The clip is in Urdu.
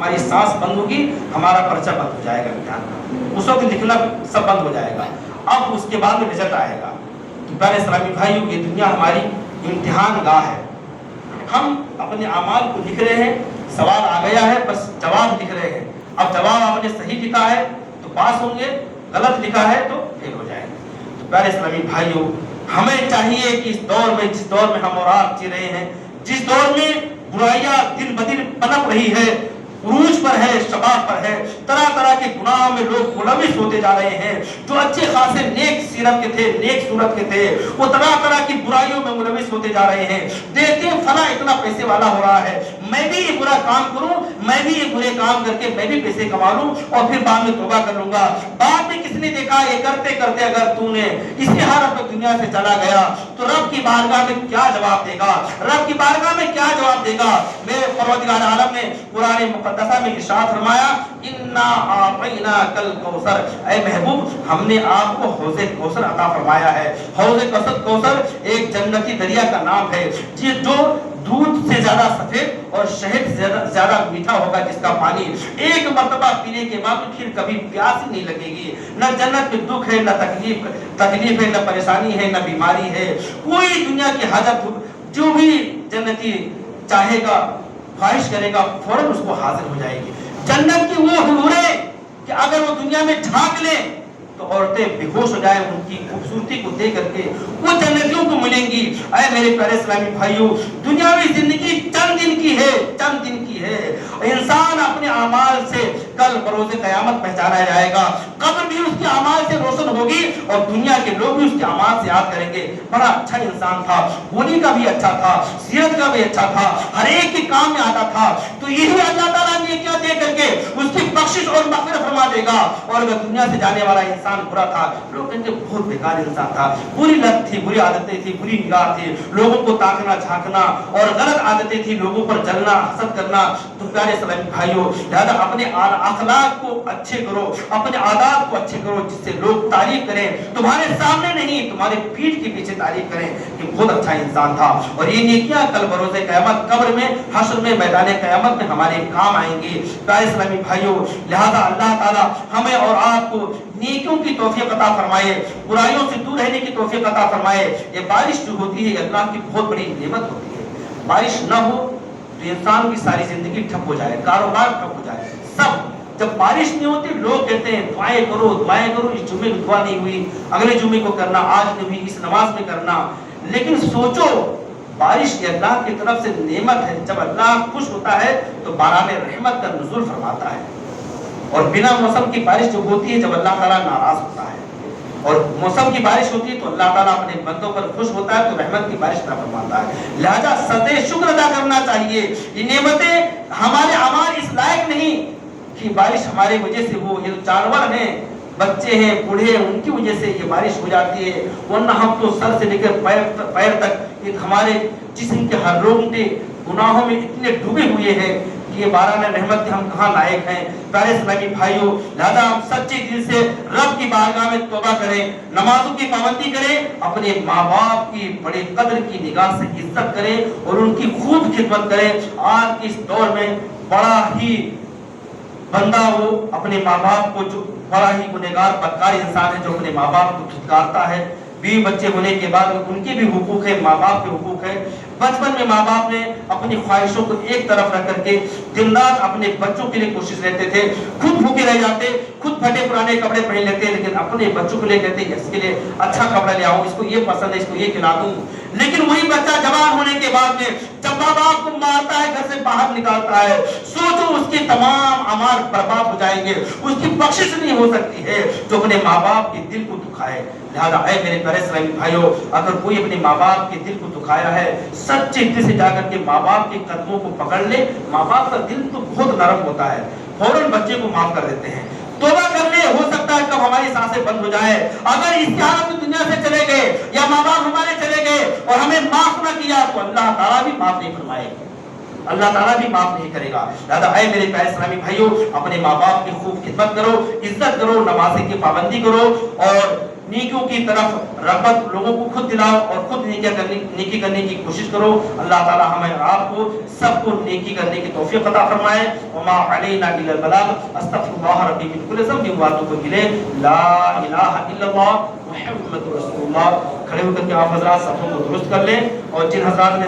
ہماری سانس بند ہوگی، ہمارا پرچہ بند ہو جائے گا امتحان کا، اس وقت لکھنا سب بند ہو جائے گا، اب اس کے بعد میں رزلٹ آئے گا۔ تو پیارے اسلامی بھائیوں، یہ دنیا ہماری امتحان گاہ ہے، ہم اپنے اعمال کو لکھ رہے ہیں، سوال آ گیا ہے بس جواب لکھ رہے ہیں، اب جواب آپ نے صحیح لکھا ہے تو پاس ہوں گے، غلط لکھا ہے تو فیل ہو جائیں گے۔ تو پیارے اسلامی بھائیوں، ہمیں چاہیے کہ اس دور میں، جس دور میں ہم اور آپ جی رہے ہیں، جس دور میں برائیاں دن بدن پنپ رہی ہے، عروج پر ہے، شباب پر ہے، طرح طرح کے گناہوں میں لوگ ملوث ہوتے جا رہے ہیں، جو اچھے خاصے نیک سیرت کے تھے، نیک صورت کے تھے، وہ طرح طرح کی برائیوں میں ملوث ہوتے جا رہے ہیں، دیکھتے ہیں فلاں اتنا پیسے والا ہو رہا ہے، میں بھی یہ برا کام کروں، میں بھی یہ برے کام کر کے میں بھی پیسے کما لوں اور پھر بعد میں توبہ کر لوں گا۔ بعد میں کس نے دیکھا یہ کرتے کرتے اگر تو نے اسی حالت میں دنیا سے چلا گیا تو رب کی بارگاہ میں کیا جواب دے گا؟ رب کی بارگاہ میں کیا جواب دے گا؟ میرے پروردگار عالم نے قرآن مقدسہ میں ارشاد فرمایا، انا اعطیناک الکوثر، اے محبوب ہم نے آپ کو حوض کوثر عطا فرمایا ہے۔ حوض کوثر ایک جنتی دریا کا نام ہے جو دودھ سے زیادہ سفید اور شہد سے زیادہ میٹھا ہوگا، جس کا پانی ایک مرتبہ پینے کے بعد پھر کبھی پیاس ہی نہیں لگے گی۔ نہ جنت میں دکھ ہے، نہ تکلیف ہے، نہ پریشانی ہے، نہ بیماری ہے، کوئی دنیا کی حاجت جو بھی جنتی چاہے گا، خواہش کرے گا، فوراً اس کو حاصل ہو جائے گی۔ جنت کی وہ حوریں کہ اگر وہ دنیا میں جھانک لیں تو عورتیں بے ہوش ہو جائیں، ان کی خوبصورتی کو دیکھ کر کے وہ جنتیوں کو ملیں گی۔ اے میرے پیارے اسلامی بھائیوں، دنیاوی زندگی چند دن کی ہے، چند دن کی ہے، انسان اپنے اعمال سے کل بروز قیامت پہچانا جائے گا، قبر بھی اس کے اعمال سے روشن ہوگی اور دنیا کے لوگ بھی اس کے اعمال سے یاد کریں گے، بڑا اچھا انسان تھا، بولی کا بھی اچھا تھا، سیرت کا بھی اچھا تھا، ہر ایک کے کام میں آتا تھا۔ تو یہی اللہ تعالیٰ نے کیا دے کر کے اس کی بخشش اور مغفرت فرما دے گا۔ اور اگر دنیا سے جانے والا انسان برا تھا، لوگ کہیں گے بہت بیکار انسان تھا، بری لت تھی، بری عادتیں تھی، بری نگاہ تھی، لوگوں کو تاکنا جھانکنا اور غلط عادتیں تھی، لوگوں پر جلنا، حسد کرنا۔ تو پیارے اسلامی بھائیوں، لہذا اپنے اخلاق کو اچھے کرو، اپنے عادات کو اچھے کرو، جس سے لوگ تعریف کریں، تمہارے سامنے نہیں تمہارے پیٹھ کے پیچھے تعریف کریں کہ بہت اچھا انسان تھا۔ اور یہ نیکیاں کل بروز قیامت، قبر میں، حشر میں، میدان قیامت میں ہمارے کام آئیں گی۔ پیارے اسلامی بھائیوں، لہذا اللہ تعالی ہمیں اور آپ کو نیکیوں کی توفیق عطا فرمائے، برائیوں سے دور رہنے کی توفیق عطا فرمائے۔ یہ بارش جو ہوتی ہے اللہ کی بہت بڑی نعمت ہوتی ہے، بارش نہ ہو تو انسان کی ساری زندگی ٹھپ ہو جائے، کاروبار ٹھپ ہو جائے، سب۔ جب بارش نہیں ہوتی لوگ کہتے ہیں دعائیں کرو، دعائیں کرو، اس جمعے میں دعا نہیں ہوئی، اگلے جمعے کو کرنا، آج نہیں ہوئی، اس نماز میں کرنا۔ لیکن سوچو، بارش یہ اللہ کی طرف سے نعمت ہے، جب اللہ خوش ہوتا ہے تو باران رحمت کا نزول فرماتا ہے، اور بنا موسم کی بارش جب ہوتی ہے جب اللہ تعالیٰ ناراض ہوتا ہے، اور موسم کی بارش ہوتی ہے تو اللہ تعالیٰ اپنے بندوں پر خوش ہوتا ہے تو رحمت کی بارش عطا فرماتا ہے۔ لہذا سجدے شکر ادا کرنا چاہیے۔ یہ نعمتیں ہمارے اعمال اس لائق نہیں کہ بارش ہمارے وجہ سے ہو، یہ جانور ہیں، بچے ہیں، بوڑھے ہیں، ان کی وجہ سے یہ بارش ہو جاتی ہے، ورنہ ہم تو سر سے لے کر پیر تک ہمارے جسم کے ہر رونگٹے گناہوں میں اتنے ڈوبے ہوئے ہیں کہ یہ باران رحمت کے ہم کہاں لائق ہیں۔ پیارے اسلامی بھائیوں، لہذا ہم سچے دل سے رب کی بارگاہ میں توبہ کریں، نمازوں کی پابندی کریں، اپنے ماں باپ کی بڑے قدر کی نگاہ سے عزت کریں اور ان کی خوب خدمت کریں۔ آج کے اس دور میں بڑا ہی بندہ وہ اپنے ماں باپ کو، جو بڑا ہی گنہگار بدکار انسان ہے جو اپنے ماں باپ کو دھتکارتا ہے۔ بیوی بچے ہونے کے بعد ان کے بھی حقوق ہے، ماں باپ کے حقوق ہے۔ بچپن میں ماں باپ نے اپنی خواہشوں کو ایک طرف رکھ کر کے دن رات اپنے بچوں کے لیے کوشش رہتے تھے، خود بھوکے رہ جاتے، خود پھٹے پرانے کپڑے پہن لیتے، لیکن اپنے بچوں کے لیے کہتے ہیں اس کے لیے اچھا کپڑا لے آؤں، اس کو یہ پسند ہے، اس کو یہ کھلا دوں۔ لیکن وہی بچہ جوان ہونے کے بعد میں جب ماں باپ کو مارتا ہے، گھر سے باہر نکالتا ہے، سوچو اس کے تمام اعمال برباد ہو جائیں گے، اس کی بخشش نہیں ہو سکتی ہے جو اپنے ماں باپ کے دل کو دکھائے۔ لہذا اے میرے پیارے اسلامی بھائیوں، اگر کوئی اپنے ماں باپ کے دل کو دکھایا ہے، سچے دل سے جا کر کے ماں باپ کے قدموں کو پکڑ لے۔ ماں باپ کا دل تو بہت نرم ہوتا ہے، فوراً بچے کو معاف کر دیتے ہیں، توبہ کر لے، ہو سکتا ہے کب ہماری سانسیں بند ہو جائے۔ اگر اس حالت میں دنیا سے چلے گئے یا ماں باپ ہمارے چلے گئے اور ہمیں معاف نہ کیا تو اللہ تعالیٰ بھی معاف نہیں فرمائے گا، اللہ تعالیٰ بھی معاف نہیں کرے گا۔ لہذا اے میرے پیارے اسلامی بھائیوں، اپنے ماں باپ کی خوب خدمت کرو، عزت کرو، نماز کی پابندی کرو اور نیکیوں کی طرف رغبت لوگوں کو خود دلاؤ اور خود نیکی کرنے کی کوشش کرو. اللہ تعالی ہمیں اور آپ کو سب کو نیکی کرنے کی توفیق عطا فرمائے. وما علینا الا البلاغ. استغفر اللہ ربی من کل ذنب واتوب الیہ. لا الہ الا اللہ محمد رسول اللہ. کھڑے ہو کر کے آپ حضرات صفوں کو درست کر لیں. اور جن حضرات نے